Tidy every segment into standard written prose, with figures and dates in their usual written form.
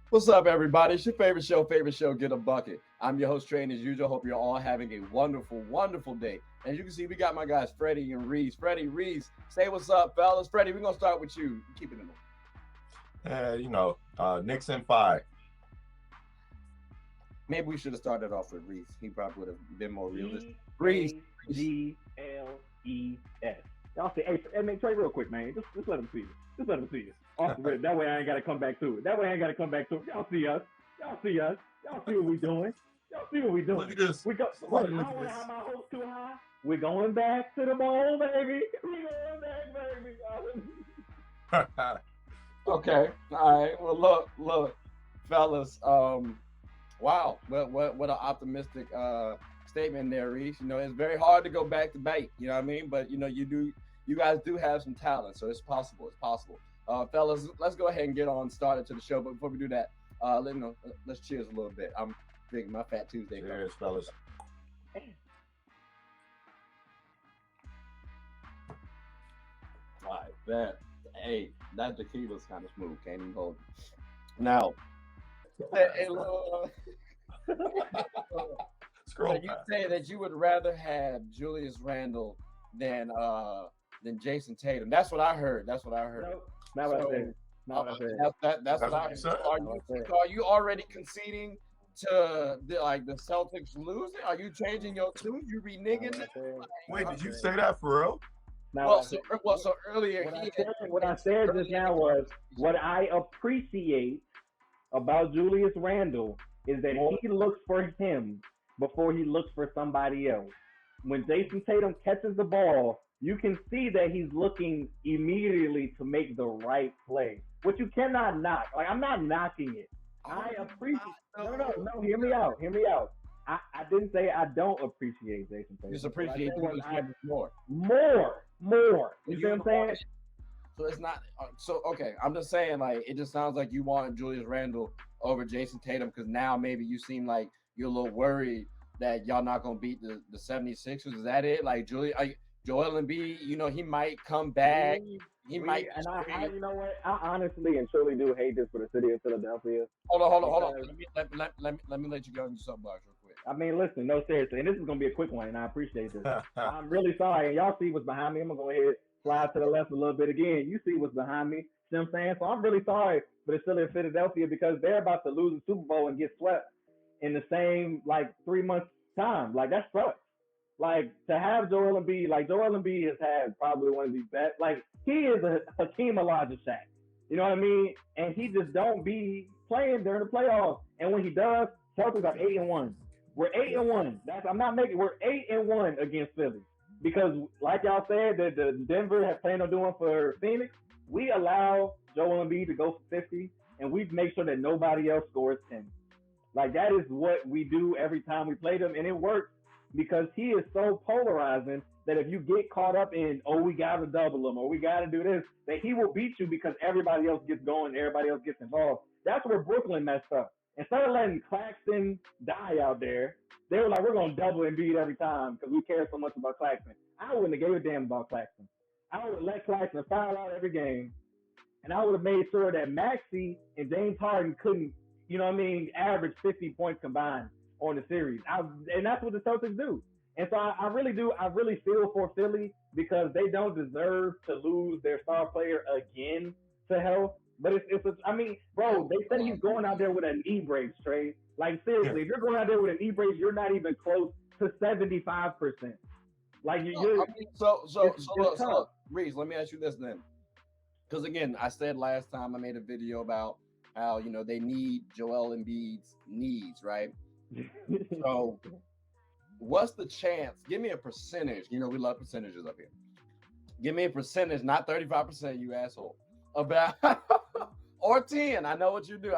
What's up, everybody? It's your favorite show, Get a Bucket. I'm your host, Train, as usual. Hope you're all having a wonderful, wonderful day. As you can see, we got my guys, Freddie and Reese. Freddie, Reese, say what's up, fellas. Freddie, we're going to start with you. Keep it in the Knicks in 5. Maybe we should have started off with Reese. He probably would have been more realistic. Reese. G-L-E-S. Y'all say, hey, man, Trey, real quick, man. Just let him see you. Just let him see you. Off the rip. That way I ain't got to come back to it. Y'all see us. Y'all see what we doing. Look at this. I don't want to have my hopes too high. We're going back to the bowl, baby. We're going back, baby. Okay. All right. Well, look, fellas. Wow. What an optimistic statement there, Reese. You know, it's very hard to go back to back. You know what I mean? But you guys do have some talent, so it's possible. Fellas, let's go ahead and get on started to the show. But before we do that, let's cheers a little bit. I'm drinking my Fat Tuesday. Cheers, fellas. All right, that tequila's kind of smooth. Can't even hold it. Now, so you say that you would rather have Julius Randle than Jason Tatum. That's what I heard. Nope, not what I said. That's what I said. Are you already conceding to the Celtics losing? Are you changing your tune? You reneging it? Wait, did you say that for real? So earlier what I said just now was what I appreciate about Julius Randle is that he looks for him before he looks for somebody else. When Jason Tatum catches the ball, you can see that he's looking immediately to make the right play, which you cannot knock. Like, I'm not knocking it. I appreciate. No. Hear me out. I didn't say I don't appreciate Jason Tatum. Just appreciate more. You see what I'm saying? So it's not. So okay, I'm just saying, like, it just sounds like you want Julius Randle over Jason Tatum because now maybe you seem like you're a little worried that y'all not gonna beat the 76ers. Is that it? Like Joel Embiid, he might come back. You know what? I honestly and truly do hate this for the city of Philadelphia. Hold on. Let me let you go into something real quick. I mean, listen, no, seriously, and this is gonna be a quick one, and I appreciate this. I'm really sorry, and y'all see what's behind me. I'm gonna go ahead, slide to the left a little bit again. You see what's behind me. You know what I'm saying? So I'm really sorry for the city of Philadelphia because they're about to lose the Super Bowl and get swept in the same 3 months time. Like, that sucks. Like, to have Joel Embiid has had probably one of the best. Like, he is a Hakeem Olajuwon. You know what I mean? And he just don't be playing during the playoffs. And when he does, Celtics are 8-1. We're 8-1. We're 8-1 against Philly because, like y'all said, that the Denver has planned on doing for Phoenix. We allow Joel Embiid to go for 50, and we make sure that nobody else scores 10. Like, that is what we do every time we play them, and it works because he is so polarizing that if you get caught up in, we got to double him or we got to do this, that he will beat you because everybody else gets going, everybody else gets involved. That's where Brooklyn messed up. Instead of letting Claxton die out there, they were like, we're going to double Embiid every time because we care so much about Claxton. I wouldn't have gave a damn about Claxton. I would have let Claxton foul out every game, and I would have made sure that Maxey and James Harden couldn't, average 50 points combined on the series. And that's what the Celtics do. And so I really feel for Philly because they don't deserve to lose their star player again to health. But bro, they said he's going out there with a knee brace, Trey. Like, seriously, if you're going out there with a knee brace, you're not even close to 75%. Like, so Reese, let me ask you this then. Because again, I said last time I made a video about how, they need Joel Embiid's knees, right? So what's the chance? Give me a percentage. We love percentages up here. Give me a percentage, not 35%, you asshole. About or 10. I know what you do.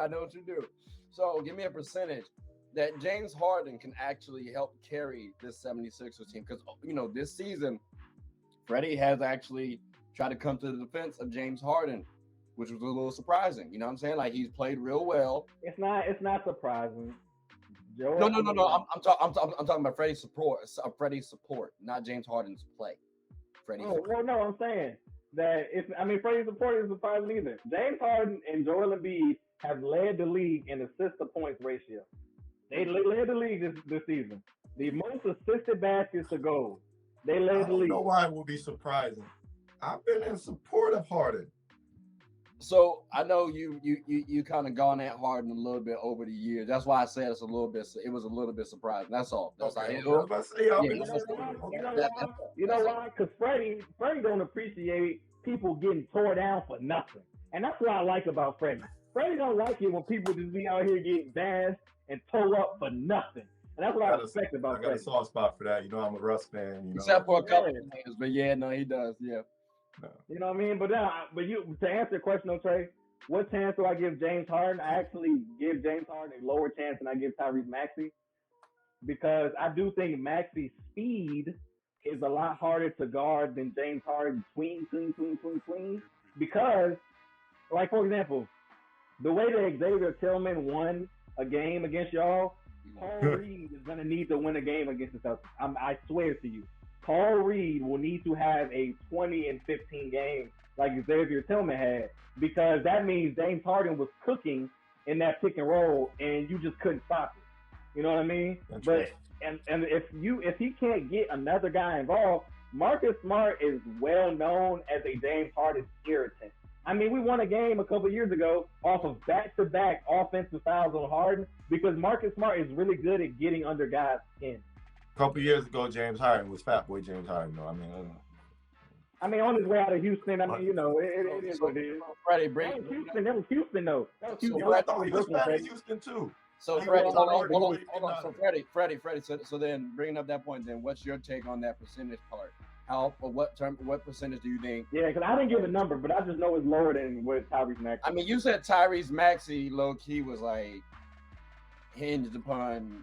So give me a percentage that James Harden can actually help carry this 76ers team. Because, this season, Freddie has actually tried to come to the defense of James Harden which was a little surprising. You know what I'm saying? Like he's played real well. It's not surprising. No. I'm talking about Freddie's support, not James Harden's play. No, I'm saying that Freddie's support isn't surprising either. James Harden and Joel Embiid have led the league in assist to points ratio. They led the league this season. The most assisted baskets to goals. They led the league. I don't know why it would be surprising. I've been in support of Harden. So I know you kind of gone at Harden a little bit over the years. That's why I said it was a little bit surprising. That's all. That's okay. You know why? Because Freddie don't appreciate people getting tore down for nothing, and that's what I like about Freddie. Freddie don't like it when people just be out here getting bashed and tore up for nothing. And that's what I respect about Freddie. I got a soft spot for that. You know, I'm a Russ fan. Except for a couple of things, but yeah, no, he does. Yeah. No. You know what I mean? But to answer your question, though, Trey, what chance do I give James Harden? I actually give James Harden a lower chance than I give Tyrese Maxey, because I do think Maxey's speed is a lot harder to guard than James Harden's swing. Because, like, for example, the way that Xavier Tillman won a game against y'all, Paul Reed is going to need to win a game against the Celtics. I swear to you. Paul Reed will need to have a 20 and 15 game like Xavier Tillman had, because that means James Harden was cooking in that pick and roll and you just couldn't stop it. You know what I mean? But if he can't get another guy involved, Marcus Smart is well known as a James Harden irritant. I mean, we won a game a couple years ago off of back-to-back offensive fouls on Harden because Marcus Smart is really good at getting under guys' skin. A couple years ago, James Harden was Fat Boy James Harden, though. I mean, on his way out of Houston, it is what it is. Freddie, that was Houston, though. That was Houston. I thought he was bad in Houston, too. So, Freddie, hold on. So, Freddie. So then, bringing up that point, then, what's your take on that percentage part? What percentage do you think? Yeah, because I didn't give a number, but I just know it's lower than what Tyrese Maxey. I mean, you said Tyrese Maxey low key was like hinged upon.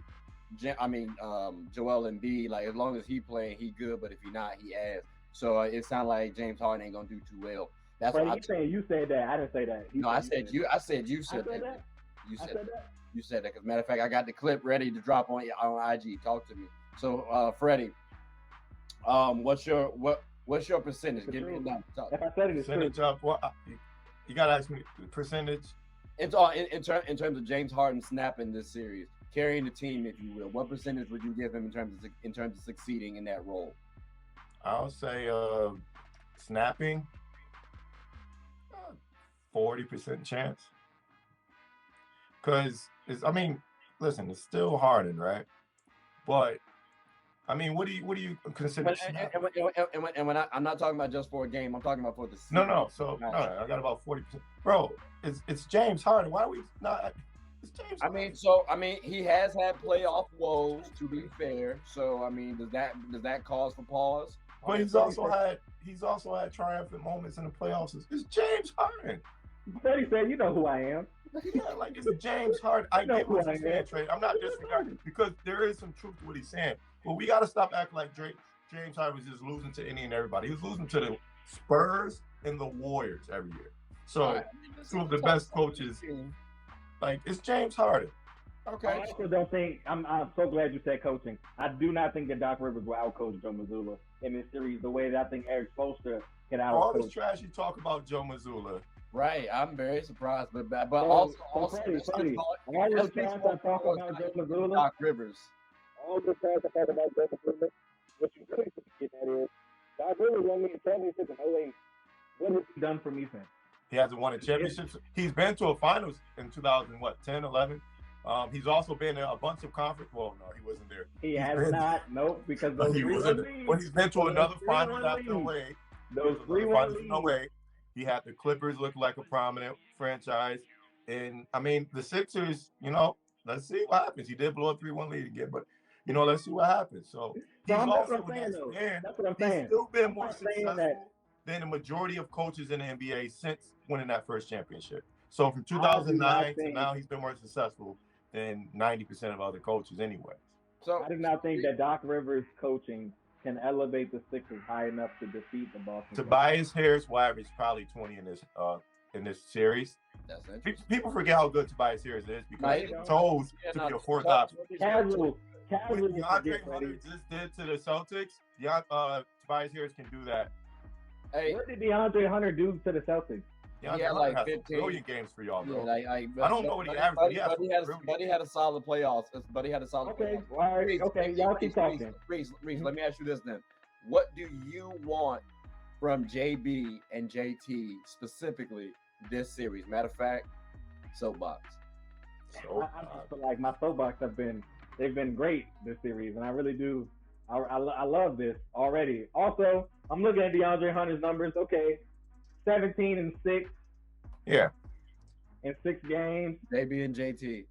Joel Embiid. Like as long as he playing, he good. But if he not, he ass. So it sounds like James Harden ain't gonna do too well. That's what I'm saying. You said that. I didn't say that. I said you said that. You said that. As a matter of fact, I got the clip ready to drop on IG. Talk to me. So, Freddie, what's your percentage? Give me a number. If I said it, percentage of what? You gotta ask me the percentage. It's all in terms of James Harden snapping this series, carrying the team, if you will. What percentage would you give him in terms of succeeding in that role? I'll say snapping 40% chance. Because listen, it's still Harden, right? But I mean, what do you consider? And when I'm not talking about just for a game, I'm talking about for the season. No. So I got about 40%. Bro, it's James Harden. Why are we not? It's James Harden. He has had playoff woes, to be fair. So does that cause for pause? But he's also had triumphant moments in the playoffs. It's James Harden. Freddie said, "You know who I am." Yeah, like it's James Harden. I get what he's saying, Trey. I'm not disregarding because there is some truth to what he's saying. But we got to stop acting like James Harden was just losing to any and everybody. He was losing to the Spurs and the Warriors every year. So two of the best coaches. Like it's James Harden. Okay. I also don't think I'm so glad you said coaching. I do not think that Doc Rivers will outcoach Joe Mazzulla in this series the way that I think Eric Spoelstra can outcoach. All this trash you talk about Joe Mazzulla. Right, I'm very surprised, but also Freddie, all the trash I talk about Joe Mazzulla, Doc Rivers. All the trash I talk about Joe Mazzulla, what you really forget that is Doc Rivers won me a championship in 08. What has he done for me since? He hasn't won a championship. He's been to a finals in 2010, 11. He's also been in a bunch of conference. Well, no, he wasn't there. He has not. Nope, because he wasn't. When he's been to another finals after 08, those 3-1 leads. 08, he had the Clippers look like a prominent franchise, and the Sixers. Let's see what happens. He did blow a 3-1 lead again, but let's see what happens. So he's also that's what I'm saying. He's still been more successful than the majority of coaches in the NBA since winning that first championship. So from 2009 to now, he's been more successful than 90% of other coaches anyway. So I do not think that Doc Rivers' coaching can elevate the Sixers high enough to defeat the Boston. Tobias Harris will average probably 20 in this in this series. That's interesting. People forget how good Tobias Harris is because he's told to be a fourth option. Casual. What DeAndre Hunter just did to the Celtics, Tobias Harris can do that. Hey, what did DeAndre Hunter do to the Celtics? DeAndre Hunter like has 15 brilliant games for y'all, bro. Yeah, I don't know what he averaged. Buddy had a solid playoffs. Buddy had a solid. Okay, playoffs. all right, okay, y'all keep talking. Reese, let me ask you this then: what do you want from JB and JT specifically this series? Matter of fact, soapbox. I just feel like my soapbox they've been great this series, and I really do. I love this already. Also, I'm looking at DeAndre Hunter's numbers. Okay, 17-6. Yeah. In 6 games. JB and JT.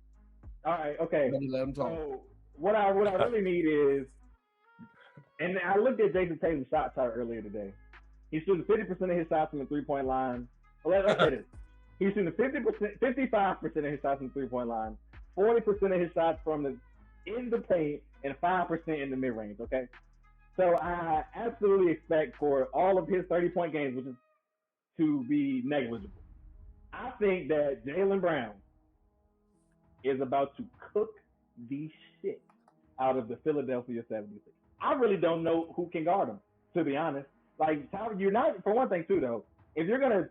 All right. Okay. Let them talk. So what I really need is, and I looked at Jason Tatum's shot chart earlier today. He's shooting 50% of his shots from the 3-point line. Well, let's say this. He's shooting 55% of his shots from the 3-point line, 40% of his shots from in the paint, and 5% in the mid range. Okay. So I absolutely expect for all of his 30-point games, which is to be negligible. I think that Jaylen Brown is about to cook the shit out of the Philadelphia 76ers. I really don't know who can guard him, to be honest. Like, you're not, for one thing, too, though, if you're going to,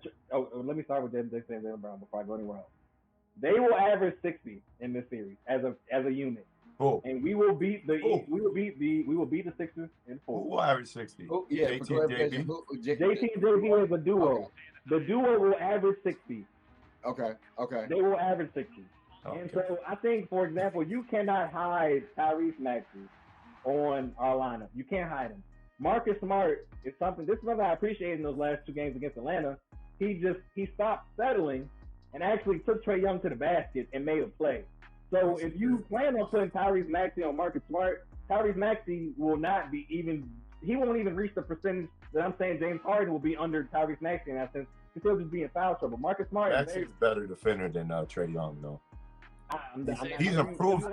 let me start with Jaylen Brown before I go anywhere else. They will average 60 in this series as a unit. Oh. And we will beat the Sixers in 4. Who will average 60? Yeah, JT and JB. JT and JB is a duo. Okay. The duo will average 60. Okay. They will average 60. Okay. And so I think, for example, you cannot hide Tyrese Maxey on our lineup. You can't hide him. Marcus Smart is something. This is something I appreciated in those last 2 games against Atlanta. He stopped settling and actually took Trae Young to the basket and made a play. So if you plan on putting Tyrese Maxey on Marcus Smart, Tyrese Maxey will not be even. He won't even reach the percentage that I'm saying James Harden will be under Tyrese Maxey in that sense. He'll just be in foul trouble. Marcus Smart Maxey's better defender than Trae Young, though. He's improved,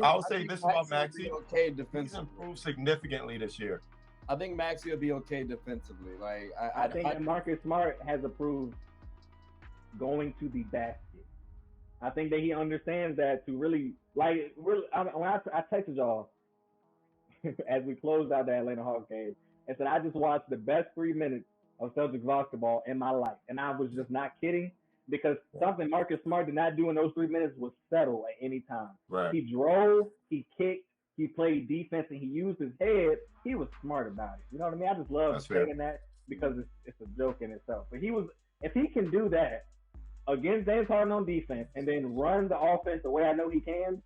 I'll say this about Maxey. Okay, defensively. He's improved significantly this year. I think Maxey will be okay defensively. Like I think that Marcus Smart has improved going to the basket. I think that he understands that to really. When I texted y'all as we closed out the Atlanta Hawks game and said I just watched the best 3 minutes of Celtics basketball in my life, and I was just not kidding because something Marcus Smart did not do in those 3 minutes was settle at any time. Right. He drove, he kicked, he played defense, and he used his head. He was smart about it. You know what I mean? I just love saying that because it's a joke in itself. But if he can do that against James Harden on defense and then run the offense the way I know he can,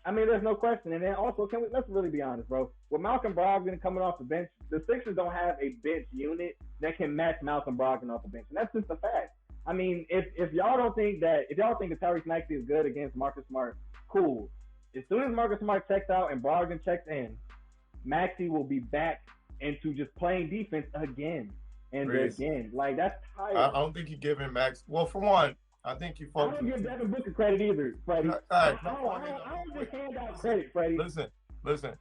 I mean, there's no question. And then also, let's really be honest, bro. With Malcolm Brogdon coming off the bench, the Sixers don't have a bench unit that can match Malcolm Brogdon off the bench. And that's just a fact. I mean, if y'all think that Tyrese Maxey is good against Marcus Smart, cool. As soon as Marcus Smart checks out and Brogdon checks in, Maxey will be back into just playing defense again and again. Like, that's tired. I don't think you're giving Max. Well, for one, I think you folks. I don't give Devin Booker credit either, Freddie. I don't just hand out credit, Freddie. Listen.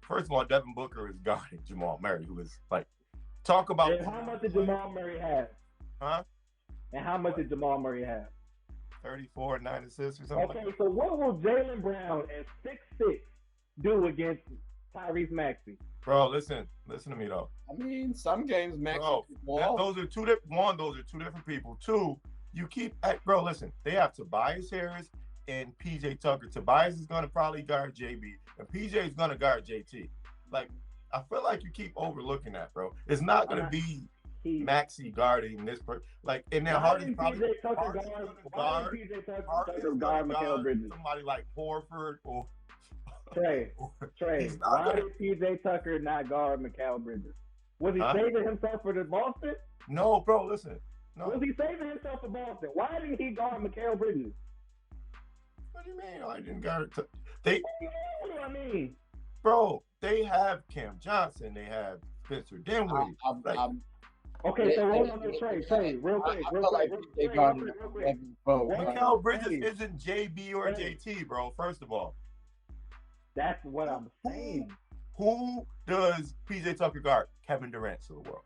First of all, Devin Booker is guarding Jamal Murray, who is like, talk about. And how much did Jamal Murray have? Huh? And how much did Jamal Murray have? 34, 9 assists or something. Okay, so what will Jaylen Brown at 6'6" do against Tyrese Maxey? Bro, listen to me though. I mean, some games Maxey. Those are two different people. 2, you keep. Bro, listen. They have Tobias Harris and PJ Tucker. Tobias is gonna probably guard JB, and PJ is gonna guard JT. Like, I feel like you keep overlooking that, bro. It's not gonna be Maxey guarding this person. Like, and then Harden's probably guard Mikal Bridges. Somebody like Horford or Trey. Why did PJ Tucker not guard Mikal Bridges? Was he saving himself for the Boston? No, bro. Listen. No. Was he saving himself for Boston? Why didn't he guard Mikal Bridges? What do you mean? I didn't guard it. What do I mean? Bro, they have Cam Johnson. They have Spencer Dinwiddie. Okay, so hold on, Trey, real quick. Mikal Bridges isn't JB or JT, bro. First of all, that's what I'm saying. Who does PJ Tucker guard? Kevin Durant to the world.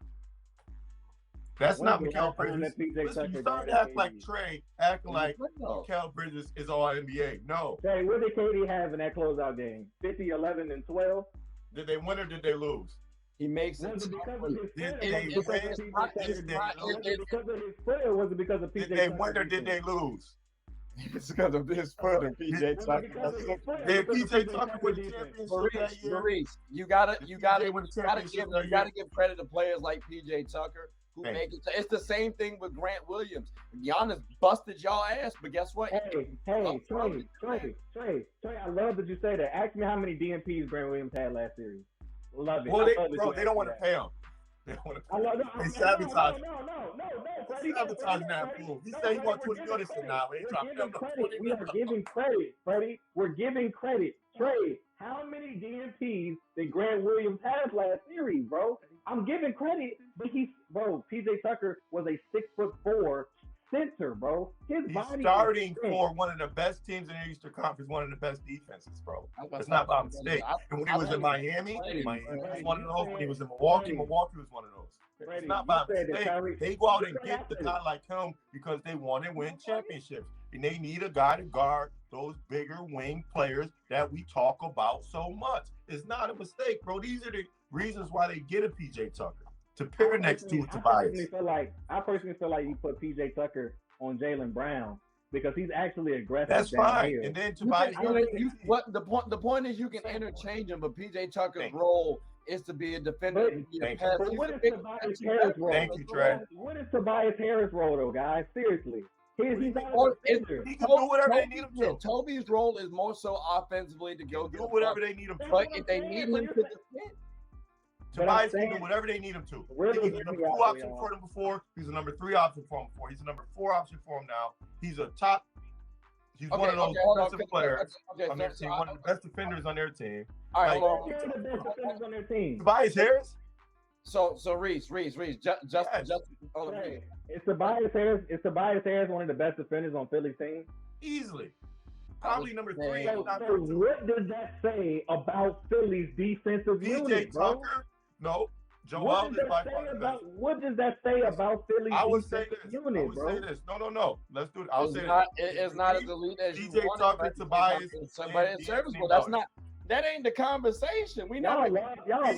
That's When not was the last Mikal time Bridges. that PJ Listen, you Tucker started to got act like KD? Trey, acting like Mikal Bridges is all NBA. No. Trey, what did KD have in that closeout game? 50, 11, and 12? Did they win or did they lose? He makes it. Was it because of his Did foot? they Was it win? because of his foot, or was it because of PJ Did they Tucker? win or did they lose? It's because of his foot and PJ Tucker. Did PJ Tucker win the championship that year? Maurice, you gotta give credit to players like PJ Tucker who make it. It's the same thing with Grant Williams. Giannis busted y'all ass, but guess what? Hey, Trey, I love that you say that. Ask me how many DMPs Grant Williams had last series. Love it. Well, they don't want to pay him. They don't want to pay him. They sabotage. Freddie. Sabotaging that fool. He said he wants 20 million now. We are giving credit, Freddie. We're giving credit. Trey, how many DMPs did Grant Williams have last series, bro? I'm giving credit, but PJ Tucker was a 6'4" center, bro. He's starting for one of the best teams in the Eastern Conference, one of the best defenses, bro. It's not by mistake. And when he was in Miami was one of those. When he was in Milwaukee was one of those. It's not by mistake. They go out and get the guy like him because they want to win championships. And they need a guy to guard those bigger wing players that we talk about so much. It's not a mistake, bro. These are the reasons why they get a PJ Tucker to pair next to Tobias. I personally feel like you put PJ Tucker on Jaylen Brown because he's actually aggressive. That's fine. And then Tobias. The point is you can interchange him, but PJ Tucker's role is to be a defender. But what is Tobias Harris' role? Thank you, Trey. What is Tobias Harris' role, though, guys? Seriously. He's not a defender. He can do whatever they need him to. Toby's role is more so offensively to go do whatever they need him to. But if they need him to defend, Tobias can do whatever they need him to. He was a number 2 option for them before. He's a number 3 option for him before. He's a number 4 option for him now. He's one of those defensive players on their team, one of the best defenders on their team. All right, hold on. Who's the best defenders on their team? Tobias Harris. So Reese, just Is Tobias Harris one of the best defenders on Philly's team? Easily. Probably number 3. So what does that say about Philly's defensive unit, bro? Tucker? No. Joel is by far the best. What does that say about Philly's defensive unit, bro? I would say this. No. Let's do it. I'll say this. It's not as elite as you PJ Tucker, Tobias, but it's serviceable. That's not. That ain't the conversation. We know y'all love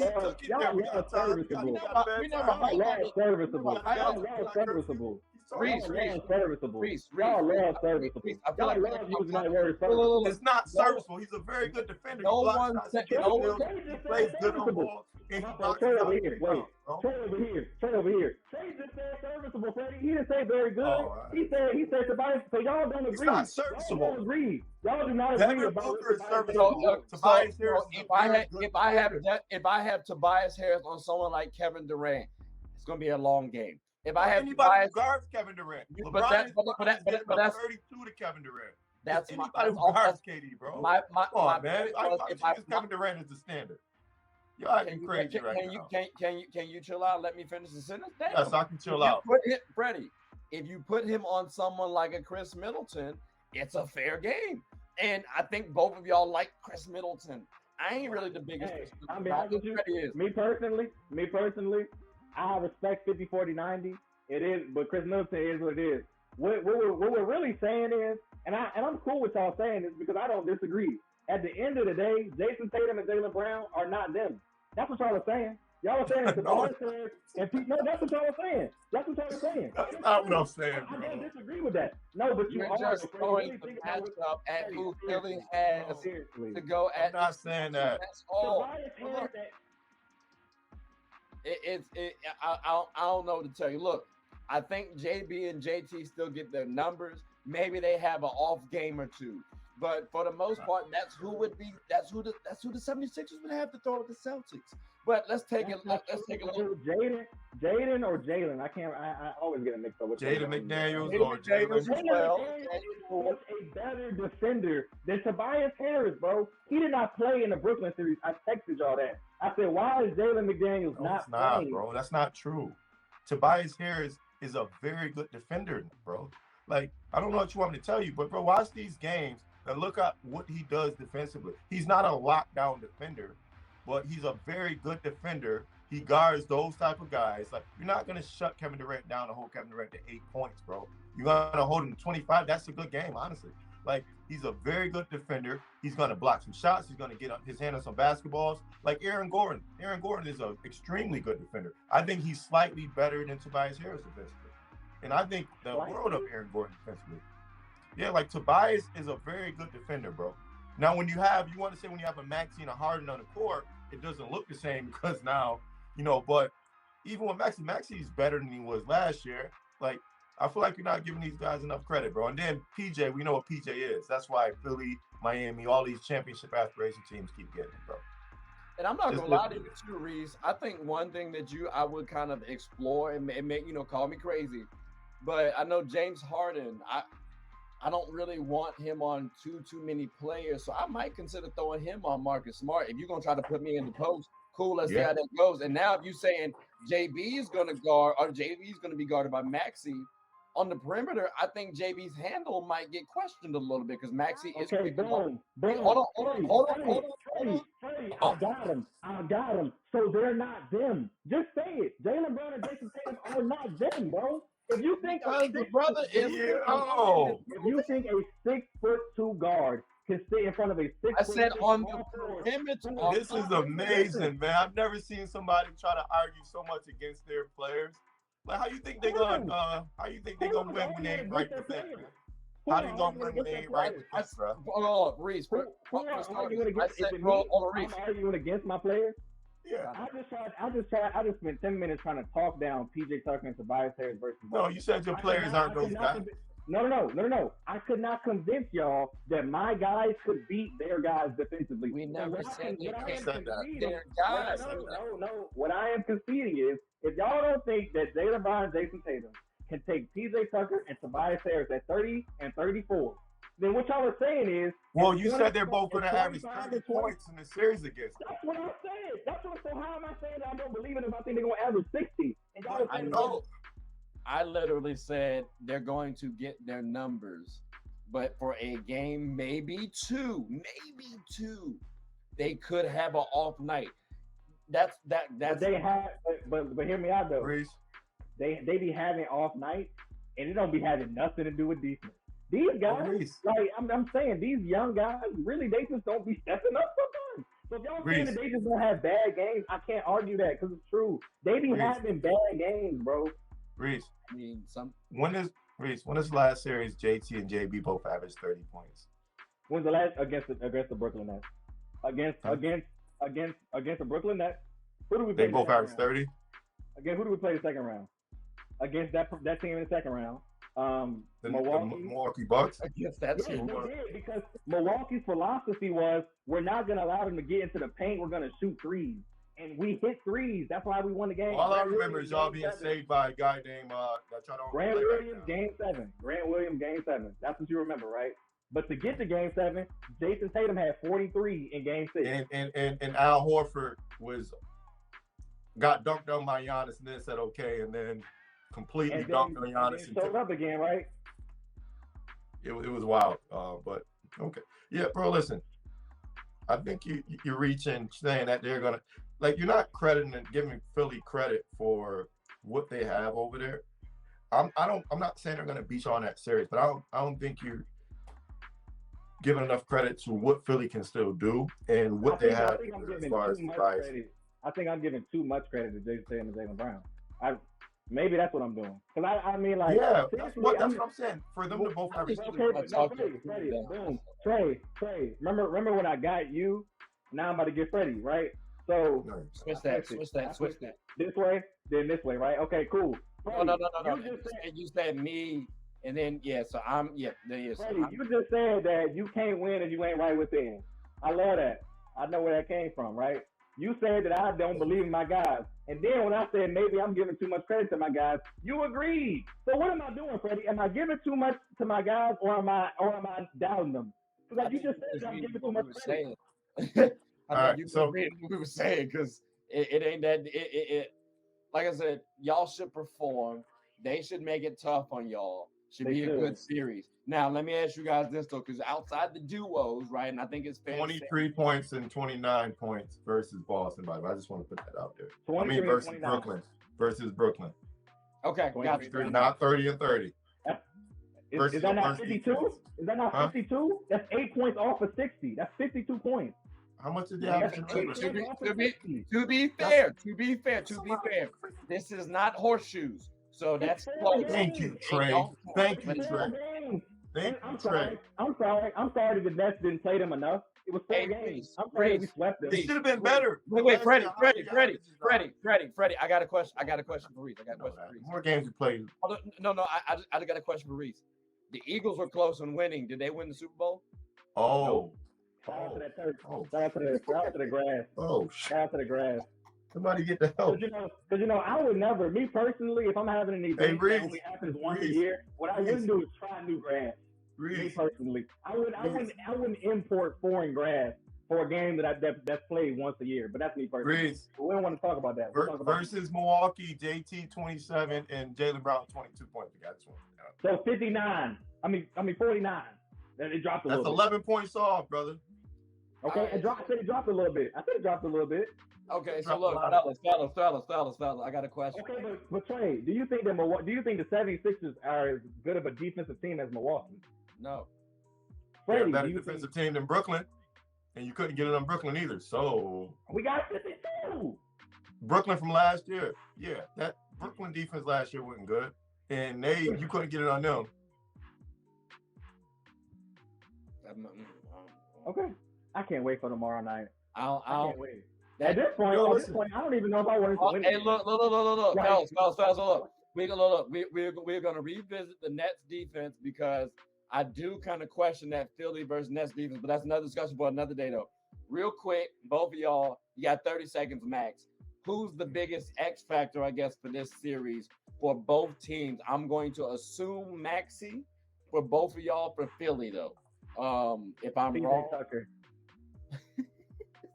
serviceable. Reese. Y'all love serviceable. Y'all love using that word serviceable. It's not serviceable. He's a very good defender. No one said he plays good on ball. Trey over here. Trey just said serviceable, Freddie. He didn't say very good. Right. He said Tobias. So y'all don't agree. It's not serviceable. Y'all do not agree about serviceable. Tobias Harris. If I have Tobias Harris on someone like Kevin Durant, it's gonna be a long game. If I have anybody Tobias, who guards Kevin Durant, but that's 32 to Kevin Durant. That's anybody who guards KD, bro. Come on, man. Kevin Durant is the standard. You're acting crazy right now. Can you chill out? Let me finish the sentence. Yes, I can chill out. Freddie, if you put him on someone like a Chris Middleton, it's a fair game. And I think both of y'all like Chris Middleton. I ain't really the biggest. Me personally, I respect 50, 40, 90. It is, but Chris Middleton is what it is. What we're really saying is, and I'm cool with y'all saying this because I don't disagree. At the end of the day, Jason Tatum and Jaylen Brown are not them. That's what y'all are saying. Y'all are saying Tobias Harris and Pete. No, that's what y'all are saying. That's not what I'm saying, bro. I don't disagree with that. No, but you're just throwing the matchup at who Philly has to go at. I'm not saying that. That's all. I don't know what to tell you. Look, I think JB and JT still get their numbers. Maybe they have an off game or two. But for the most part, that's who the 76ers would have to throw at the Celtics. But let's take a look. Jaden or Jalen. I always get it mixed up with Jaden McDaniels or Jalen. Was a better defender than Tobias Harris, bro. He did not play in the Brooklyn series. I texted y'all that. I said, why is Jalen McDaniels not playing? Bro. That's not true. Tobias Harris is a very good defender, bro. Like, I don't know what you want me to tell you, but bro, watch these games and look at what he does defensively. He's not a lockdown defender, but he's a very good defender He guards those type of guys. Like, you're not gonna shut Kevin Durant down and hold Kevin Durant to 8 points, bro. You're gonna hold him to 25. That's a good game, honestly. Like, he's a very good defender. He's gonna block some shots. He's gonna get his hand on some basketballs. Like Aaron Gordon. Aaron Gordon is an extremely good defender. I think he's slightly better than Tobias Harris defensively. And I think the world of Aaron Gordon defensively. Yeah, like Tobias is a very good defender, bro. Now, when you want to say when you have a Maxey and a Harden on the court, it doesn't look the same because now, but even with Maxey is better than he was last year. Like, I feel like you're not giving these guys enough credit, bro. And then PJ, we know what PJ is. That's why Philly, Miami, all these championship aspiration teams keep getting it, bro. And I'm not going to lie to you too, Reese. I think one thing that I would kind of explore and make, call me crazy, but I know James Harden, I don't really want him on too many players, so I might consider throwing him on Marcus Smart. If you're gonna try to put me in the post, cool. Let's see how that goes. And now, if you're saying JB is gonna guard, or JB is gonna be guarded by Maxey on the perimeter, I think JB's handle might get questioned a little bit because Maxey is. Okay, boom. Hold on. I got him. So they're not them. Just say it. Jaylen Brown and Jason Tatum are not them, bro. If you think the brother is if you think a 6'2" guard can sit in front of a 6'6" I said on the perimeter. This is amazing, man. I've never seen somebody try to argue so much against their players. Like, how you think they're gonna win when they ain't right with that? How they gonna win when they ain't right with that, bro? Hold on, Reese. I'm arguing against my players. Yeah. I just spent 10 minutes trying to talk down PJ Tucker and Tobias Harris versus. No, you said your players aren't those guys. No. I could not convince y'all that my guys could beat their guys defensively. We never said that. Their guys. No. What I am conceding is, if y'all don't think that Jaylen Brown and Jason Tatum can take PJ Tucker and Tobias Harris at 30 and 34, then what y'all are saying is, well, you said they're both going to average 30 points in the series against them. That's what I said. So how am I saying that I don't believe it if I think they're going to average 60? And y'all I know. I literally said they're going to get their numbers, but for a game, maybe two, they could have an off night. That's. But they have, but hear me out though. Reese. They be having off night, and it don't be having nothing to do with defense. These guys, like I'm saying, these young guys, really, they just don't be stepping up sometimes. So if y'all saying that they just don't have bad games, I can't argue that because it's true. They be having bad games, bro. Reese, I mean, when is the last series JT and JB both averaged 30 points? When's the last against the Brooklyn Nets? Against the Brooklyn Nets? Who do we play? They both averaged 30. Again, who do we play the second round? Against that team in the second round. The Milwaukee Bucks. I guess that's they did, because Milwaukee's philosophy was, we're not going to allow them to get into the paint. We're going to shoot threes, and we hit threes. That's why we won the game. All I remember is y'all being saved by a guy named Grant Williams, Game 7. Grant Williams, Game 7. That's what you remember, right? But to get to Game 7, Jason Tatum had 43 in Game 6. And Al Horford got dunked on by Giannis and then said okay, and then completely dunked on Giannis and showed up again, right? It was wild, but okay, yeah, bro. Listen, I think you're reaching saying that they're gonna, like, you're not crediting and giving Philly credit for what they have over there. I'm not saying they're gonna beat you on that series, but I don't think you're giving enough credit to what Philly can still do and what they have as far as guys. I think I'm giving too much credit to Jason Tatum and Jaylen Brown. Maybe that's what I'm doing. Cause I mean, like, yeah, that's what I'm saying. For them to both have Trey, remember when I got you? Now I'm about to get Freddie, right? So switch that. This way, then this way, right? Okay, cool. Freddie, no. You said me, and then so I'm Freddie, you just said that you can't win if you ain't right within. I love that. I know where that came from, right? You said that I don't believe in my guys. And then when I said maybe I'm giving too much credit to my guys, you agreed. So what am I doing, Freddie? Am I giving too much to my guys, or am I doubting them? Because you just said I'm giving too much credit. All right, so we were saying, because it ain't that. It like I said, y'all should perform. They should make it tough on y'all. Should be a good series. Now, let me ask you guys this though, because outside the duos, right? And I think it's fair 23 points and 29 points versus Boston. By the way, I just want to put that out there. Versus Brooklyn. Versus Brooklyn. Okay, got you. Not 30 and 30. Is that not 52? Is that not 52? That's 8 points off of 60. That's 52 points. How much did they average? To be fair, this is not horseshoes. So that's close. Thank you, Trey. Thank you, Trey. I'm sorry the Nets didn't play them enough. It was 4 games. I'm sorry we swept them. They should have been better. Wait, Freddie. I got a question. For Reese. More games you played. No. I got a question for Reese. The Eagles were close on winning. Did they win the Super Bowl? Oh. Shout out to that turf. Shout out to the grass. Oh, shout out to the grass. Somebody get the help. Because I would never, me personally, if I'm having an event that only happens once a year, what I wouldn't do is try new grass. Me personally, I wouldn't import foreign grass for a game that's played once a year. But that's me personally. But we don't want to talk about that. Versus Milwaukee, JT 27 and Jaylen Brown 22 points. So 59. I mean 49. Then it dropped a little bit. That's 11 points off, brother. Okay, it dropped a little bit. I said it dropped a little bit. Okay, so look, fellas, I got a question. Okay, but Trey, do you think the 76ers are as good of a defensive team as Milwaukee? No. They're a better defensive team than Brooklyn, and you couldn't get it on Brooklyn either. So we got 52. Brooklyn from last year, yeah, that Brooklyn defense last year wasn't good, and you couldn't get it on them. Okay, I can't wait for tomorrow night. I can't wait. At this point, I don't even know if I want to win. Hey, look. Fellas, look. We're gonna revisit the Nets defense because I do kind of question that Philly versus Nets defense, but that's another discussion for another day, though. Real quick, both of y'all, you got 30 seconds max. Who's the biggest X factor, I guess, for this series for both teams? I'm going to assume Maxey for both of y'all for Philly, though. If I'm wrong. Tucker.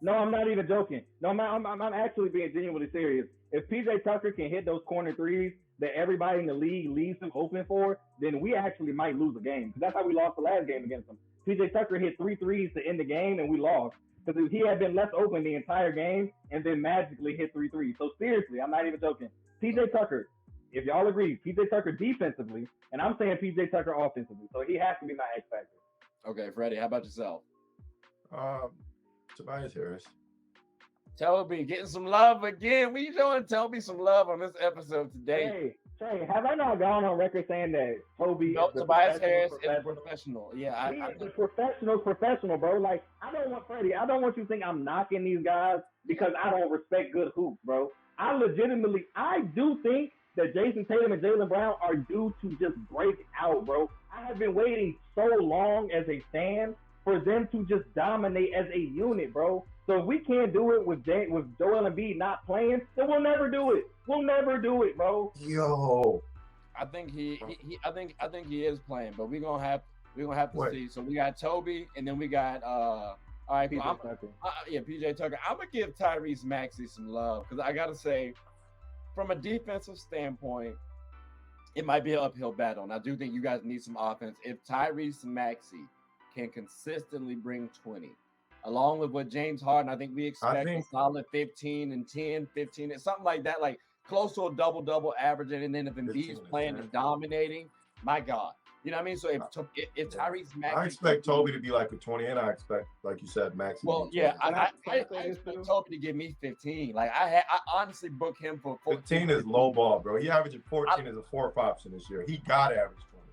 No, I'm not even joking. No, I'm actually being genuinely serious. If PJ Tucker can hit those corner threes that everybody in the league leaves him open for, then we actually might lose a game. Because that's how we lost the last game against him. PJ Tucker hit 3 threes to end the game, and we lost. Because he had been left open the entire game and then magically hit 3 threes. So seriously, I'm not even joking. PJ Tucker, if y'all agree, PJ Tucker defensively, and I'm saying PJ Tucker offensively. So he has to be my X factor. Okay, Freddie, how about yourself? Tobias Harris. Toby, getting some love again. We showing Toby some love on this episode today. Hey, have I not gone on record saying that Toby? No, Tobias Harris is professional. Yeah, he's a professional, bro. Like, I don't want you to think I'm knocking these guys because I don't respect good hoops, bro. I do think that Jason Tatum and Jaylen Brown are due to just break out, bro. I have been waiting so long as a fan for them to just dominate as a unit, bro. So if we can't do it with Joel Embiid not playing, then we'll never do it. We'll never do it, bro. Yo, I think he is playing, but we're gonna have to see. So we got Toby, and then we got all right, PJ Tucker. I'm gonna give Tyrese Maxey some love because I gotta say, from a defensive standpoint, it might be an uphill battle, and I do think you guys need some offense. If Tyrese Maxey can consistently bring 20, along with what James Harden, I think we expect a solid 15 and 10, 15, and something like that, like close to a double-double averaging. And then if Embiid's playing and dominating, my God. You know what I mean? So if Tyrese Maxey... I expect Toby to be like a 20, and I expect, like you said, Maxey. Well, yeah, I expect Toby to give me 15. Like, I honestly book him for 14. 15 is low ball, bro. He averaged 14 as a 4-5 option this year. He got average 20.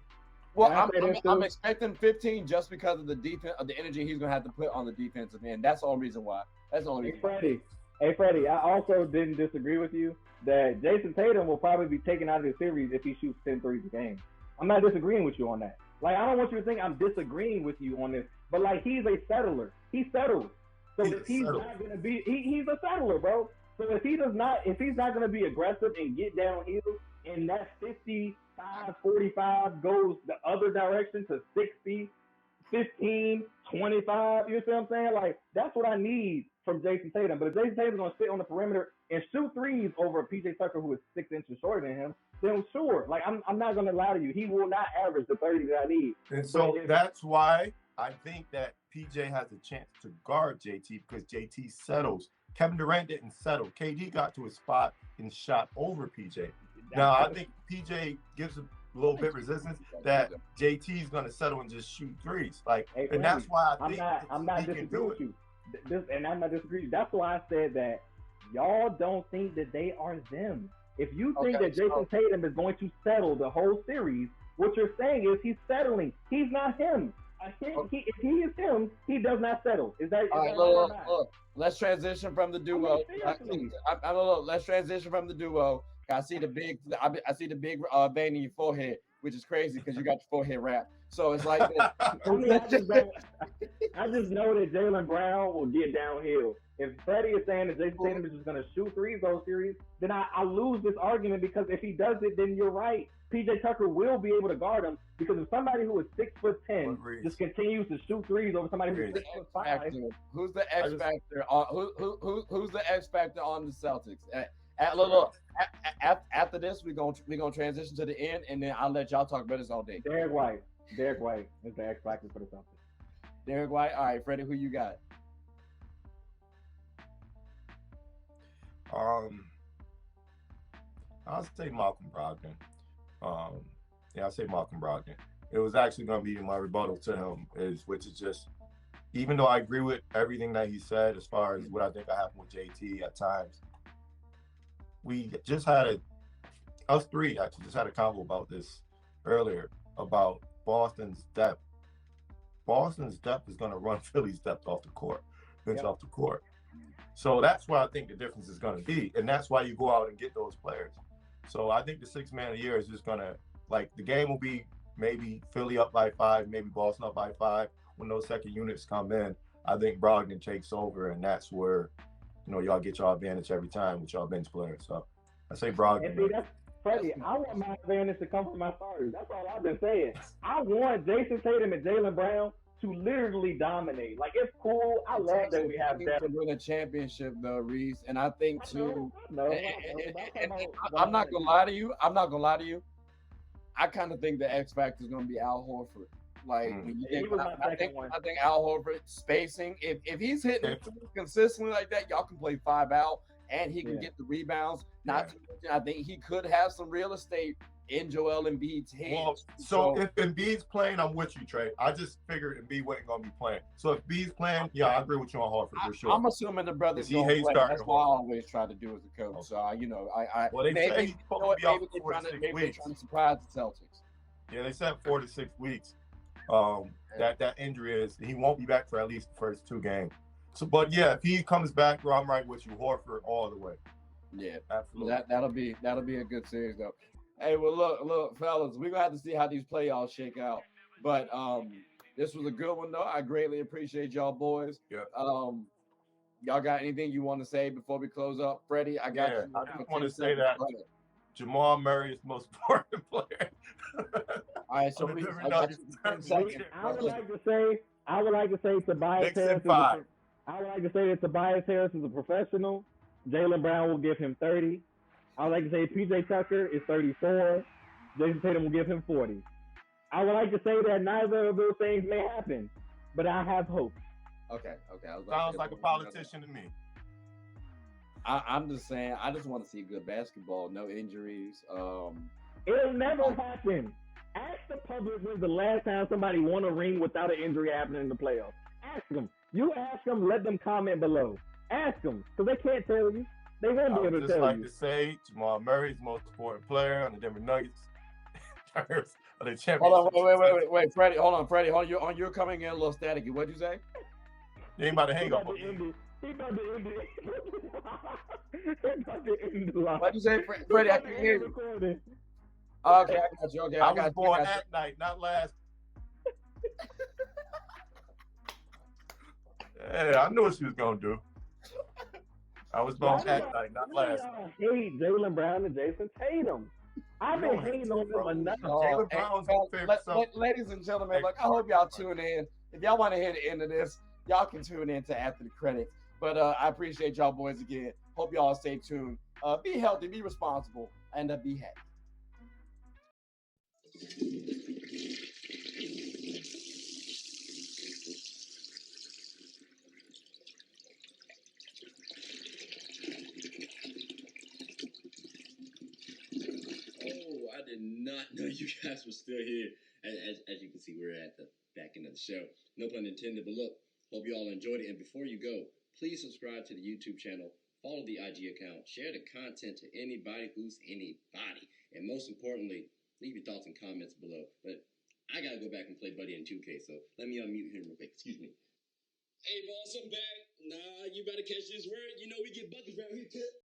Well, I'm expecting 15 just because of the defense, of the energy he's gonna have to put on the defensive end. That's the only reason why. That's the only reason. Hey, Freddie, I also didn't disagree with you that Jason Tatum will probably be taken out of the series if he shoots 10 threes a game. I'm not disagreeing with you on that. Like, I don't want you to think I'm disagreeing with you on this, but like, he's a settler. He settles. So if he's not gonna be, he's a settler, bro. So if he's not gonna be aggressive and get downhill, and that 45 goes the other direction to 60, 15, 25. You see what I'm saying? Like, that's what I need from Jason Tatum. But if Jason Tatum's going to sit on the perimeter and shoot threes over PJ Tucker, who is 6 inches shorter than him, then sure. Like I'm not gonna lie to you, he will not average the 30 that I need. And so that's why I think that PJ has a chance to guard JT because JT settles. Kevin Durant didn't settle. KD got to his spot and shot over PJ. Now I think PJ gives a little bit resistance that JT is gonna settle and just shoot threes. Like, hey, and that's why I think I'm not disagreeing with you. And I'm not disagreeing. That's why I said that y'all don't think that they are them. If you think that Jason Tatum is going to settle the whole series, what you're saying is he's settling. He's not him. If he is him, he does not settle. Is that all right? Look, let's transition from the duo. Let's transition from the duo. I see the big vein in your forehead, which is crazy because you got your forehead wrapped. So it's like this. I just know that Jaylen Brown will get downhill. If Freddie is saying that Jason Tatum is just going to shoot threes those series, then I lose this argument because if he does it, then you're right. PJ Tucker will be able to guard him because if somebody who is 6'10" just continues to shoot threes over somebody who's 6'5", who's the X factor? Who's the X factor on the Celtics? After this, we're gonna transition to the end, and then I'll let y'all talk about this all day. Derek White is the X factor for the Celtics. Derek White. All right, Freddie, who you got? I'll say Malcolm Brogdon. I'll say Malcolm Brogdon. It was actually going to be my rebuttal to him, which is just, even though I agree with everything that he said as far as what I think happened with JT at times, we just had us three actually just had a convo about this earlier about Boston's depth. Boston's depth is going to run Philly's depth off the court, off the court. So that's why I think the difference is going to be, and that's why you go out and get those players. So I think the 6 man a year is just going to, like, the game will be maybe Philly up by 5, maybe Boston up by 5. When those second units come in, I think Brogdon takes over, and that's where, y'all get y'all advantage every time with y'all bench players. So I say Brogdon. See, Freddie, I want my advantage to come from my starters. That's all I've been saying. I want Jason Tatum and Jaylen Brown to literally dominate. Like, it's cool. I love that we have that. To win a championship, though, Reese. And I think, too, I'm not going to lie to you. I kind of think the X factor is going to be Al Horford. Like, I think Al Horford spacing. If he's hitting consistently like that, y'all can play 5 out, and he can get the rebounds. Not to mention, I think he could have some real estate in Joel Embiid's hands. Well, so if Embiid's playing, I'm with you, Trey. I just figured Embiid wasn't going to be playing. So if Embiid's playing, I agree with you on Horford for sure. I'm assuming the brother's going to play. That's what I always try to do as a coach. So, well, they say he's supposed to be out for 4 to 6 weeks. They're trying to surprise the Celtics. Yeah, they said 4 to 6 weeks. That injury is, he won't be back for at least the first 2 games. So, but yeah, if he comes back, well, I'm right with you, Horford all the way. Yeah, absolutely. That'll be a good series though. Hey, well, look, fellas, we're gonna have to see how these playoffs shake out. But this was a good one though. I greatly appreciate y'all boys. Yeah. Y'all got anything you want to say before we close up? Freddie, I got you. I just want to say that Jamal Murray is the most important player. All right, so I would like to say Tobias Harris. I would like to say that Tobias Harris is a professional. Jaylen Brown will give him 30. I would like to say PJ Tucker is 34. Jason Tatum will give him 40. I would like to say that neither of those things may happen, but I have hope. Okay. Sounds like a politician to me. I'm just saying, I just want to see good basketball, no injuries. It'll never happen. Ask the public when's the last time somebody won a ring without an injury happening in the playoffs. Ask them. You ask them, let them comment below. Ask them, because they can't tell you. They won't be able to tell you. I just like to say, Jamal Murray's the most important player on the Denver Nuggets. Of the championship. Hold on, wait, Freddie. Hold on, you're coming in a little staticky. What'd you say? You ain't about to hang up on me. He about to end it. What'd you say, Freddie? I can hear you. Okay, I got you. Okay, I was born at night, not last. Yeah, I knew what she was gonna do. I was born at night, not last. I hate Jaylen Brown and Jason Tatum. I've been hating on them enough. Jaylen Brown's ladies and gentlemen, look, I hope y'all tune in. If y'all want to hear the end of this, y'all can tune in to after the credits. But I appreciate y'all boys again. Hope y'all stay tuned. Be healthy, be responsible, and be happy. you guys were still here. As you can see, we're at the back end of the show. No pun intended, but look, hope you all enjoyed it. And before you go, please subscribe to the YouTube channel, follow the IG account, share the content to anybody who's anybody. And most importantly, leave your thoughts and comments below. But I gotta go back and play Buddy in 2K, so let me unmute him real quick. Excuse me. Hey, boss, I'm back. Nah, you better catch this word. You know we get buckets around here, too.